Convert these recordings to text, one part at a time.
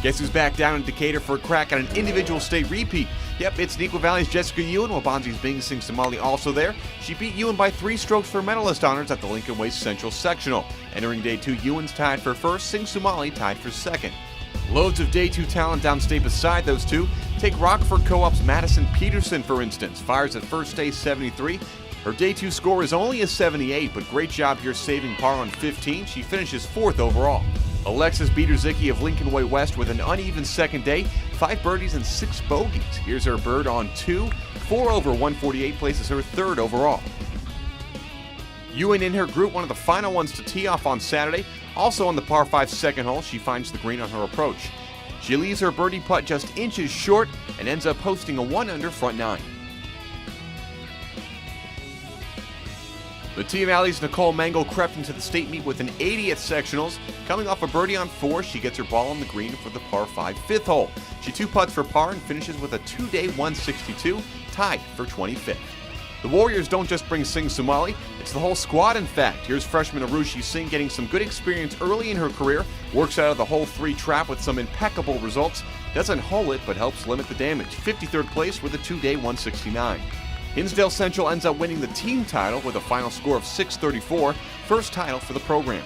Guess who's back down in Decatur for a crack at an individual state repeat? Yep, it's Neuqua Valley's Jessica Ewan, while Bonzi's Bing Sing Somali also there. She beat Ewan by 3 strokes for medalist honors at the Lincoln Way Central Sectional. Entering Day 2, Ewan's tied for first, Sing Somali tied for second. Loads of Day 2 talent downstate beside those two. Take Rockford Co-op's Madison Peterson, for instance. Fires at first day 73. Her Day 2 score is only a 78, but great job here saving par on 15. She finishes 4th overall. Alexis Biederzicki of Lincoln Way West with an uneven second day, 5 birdies and 6 bogeys. Here's her bird on 2, 4 over 148, places her 3rd overall. Ewan in her group, one of the final ones to tee off on Saturday. Also on the par 5 second hole, she finds the green on her approach. She leaves her birdie putt just inches short and ends up posting a 1-under front 9. The Team Alley's Nicole Mangle crept into the state meet with an 80 at sectionals. Coming off a birdie on 4, she gets her ball on the green for the par 5 fifth hole. She 2-putts for par and finishes with a 2-day 162, tied for 25th. The Warriors don't just bring Sing Somali, it's the whole squad in fact. Here's freshman Arushi Singh getting some good experience early in her career, works out of the hole 3 trap with some impeccable results, doesn't hole it but helps limit the damage. 53rd place with a 2-day 169. Hinsdale Central ends up winning the team title with a final score of 634, first title for the program.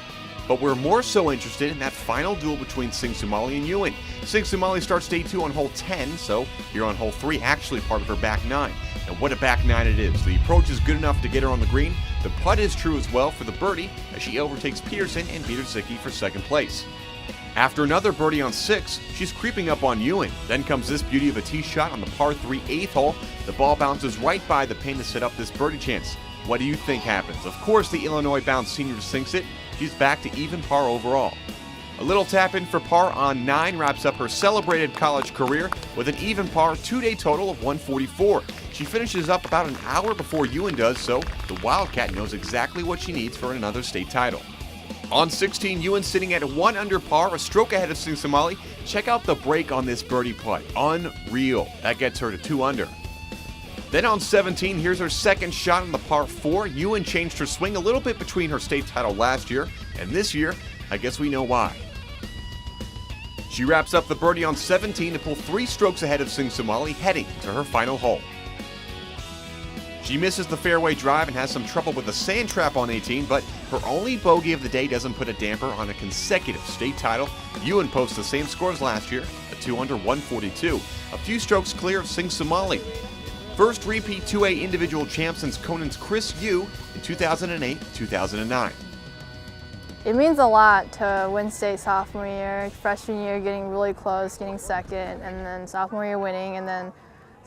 But we're more so interested in that final duel between Sing Somali and Ewan. Sing Somali starts Day 2 on hole 10, so here on hole 3, actually part of her back 9. And what a back 9 it is. The approach is good enough to get her on the green. The putt is true as well for the birdie, as she overtakes Peterson and Biederzicki for 2nd place. After another birdie on 6, she's creeping up on Ewan. Then comes this beauty of a tee shot on the par 3 8th hole. The ball bounces right by the pin to set up this birdie chance. What do you think happens? Of course the Illinois-bound senior sinks it. She's back to even par overall. A little tap in for par on 9 wraps up her celebrated college career with an even par 2-day total of 144. She finishes up about an hour before Ewan does, so the Wildcat knows exactly what she needs for another state title. On 16, Ewan sitting at 1 under par, a stroke ahead of Sing Somali. Check out the break on this birdie putt. Unreal. That gets her to 2 under. Then on 17, here's her second shot on the par 4. Ewan changed her swing a little bit between her state title last year and this year. I guess we know why. She wraps up the birdie on 17 to pull 3 strokes ahead of Sing Somali, heading to her final hole. She misses the fairway drive and has some trouble with the sand trap on 18, but her only bogey of the day doesn't put a damper on a consecutive state title. Ewan posts the same score as last year, a 2 under 142, a few strokes clear of Sing Somali. First repeat 2A individual champ since Conan's Chris Yu in 2008-2009. It means a lot to win state sophomore year, freshman year getting really close, getting second, and then sophomore year winning, and then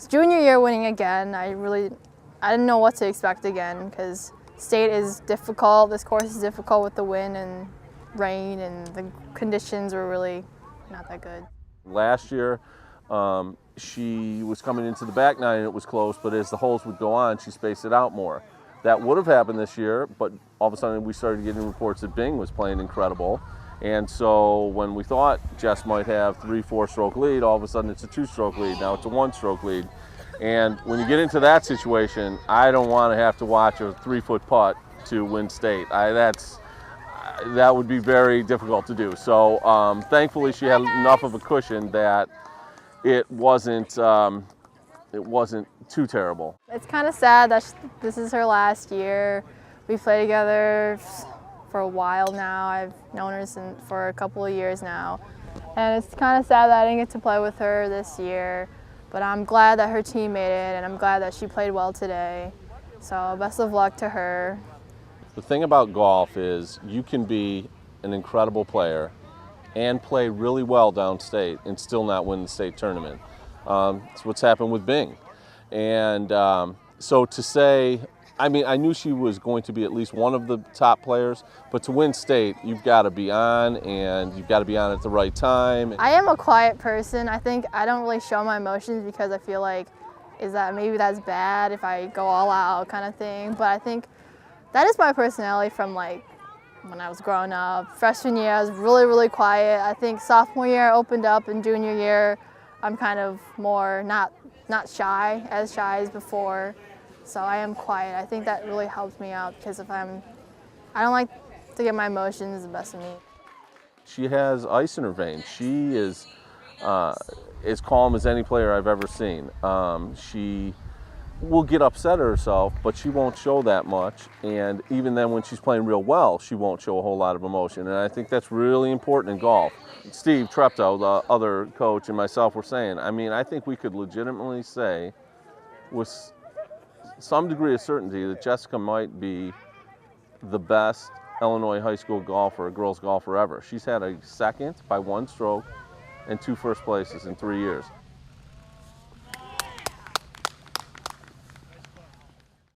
junior year winning again. I didn't know what to expect again because state is difficult. This course is difficult with the wind and rain, and the conditions were really not that good. Last year, she was coming into the back 9 and it was close, but as the holes would go on, she spaced it out more. That would have happened this year, but all of a sudden we started getting reports that Bing was playing incredible. And so when we thought Jess might have 3-4 stroke lead, all of a sudden it's a 2-stroke lead. Now it's a 1-stroke lead. And when you get into that situation, I don't want to have to watch a 3-foot putt to win state. That would be very difficult to do. So thankfully she had enough of a cushion that it wasn't too terrible. It's kind of sad that this is her last year. We've played together for a while now. I've known her for a couple of years now. And it's kind of sad that I didn't get to play with her this year. But I'm glad that her team made it, and I'm glad that she played well today. So best of luck to her. The thing about golf is you can be an incredible player and play really well downstate and still not win the state tournament. It's what's happened with Bing. And so to say, I mean, I knew she was going to be at least one of the top players, but to win state, you've got to be on, and you've got to be on at the right time. I am a quiet person. I think I don't really show my emotions because I feel like, maybe that's bad if I go all out kind of thing. But I think that is my personality from like when I was growing up. Freshman year, I was really, really quiet. I think sophomore year I opened up, and junior year, I'm kind of more not shy as before. So I am quiet. I think that really helps me out because I don't like to get my emotions the best of me. She has ice in her veins. She is as calm as any player I've ever seen. She will get upset at herself, but she won't show that much. And even then when she's playing real well, she won't show a whole lot of emotion. And I think that's really important in golf. Steve Treptow, the other coach, and myself were saying, I mean, I think we could legitimately say with some degree of certainty that Jessica might be the best Illinois high school golfer, girls golfer ever. She's had a second by 1 stroke and 2 first places in 3 years.